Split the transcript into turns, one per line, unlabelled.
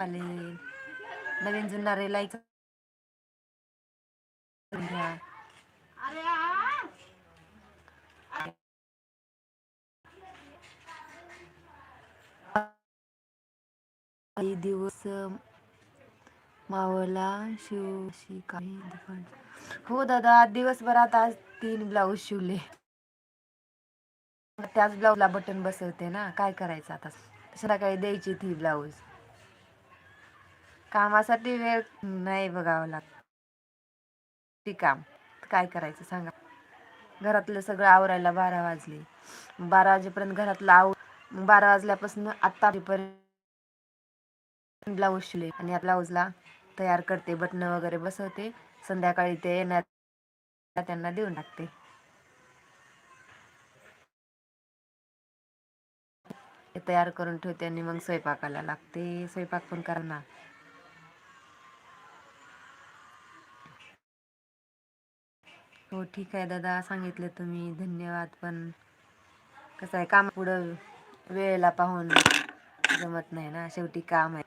आले नवीन जुन्नरे लाईक घ्या. काही दिवस मावळला शिवशी काही दुकान. हो दादा, दिवसभरात आज 3 ब्लाऊज शिवले. त्याच ब्लाऊजला बटन बसवते ना, काय करायचं आता. संध्याकाळी द्यायची ती ब्लाऊज. कामासाठी वेळ नाही बघावं लागत. ती काम काय करायचं सांगा. घरातलं सगळं आवरायला 12 वाजले. 12 वाजेपर्यंत घरातलं 12 वाजल्यापासून आत्तापर्यंत ब्लाऊज शिवले आणि या ब्लाऊजला तयार करते, बटन वगैरे बसवते. संध्याकाळी ते येणार त्यांना देऊन टाकते. ते तयार करून ठेवते आणि मग स्वयंपाकाला लागते. स्वयंपाक पण करणार. हो ठीक आहे दादा, सांगितलं तुम्ही, धन्यवाद. पण कसं आहे, काम पुढं वेळेला पाहून जमत नाही ना, शेवटी काम आहे.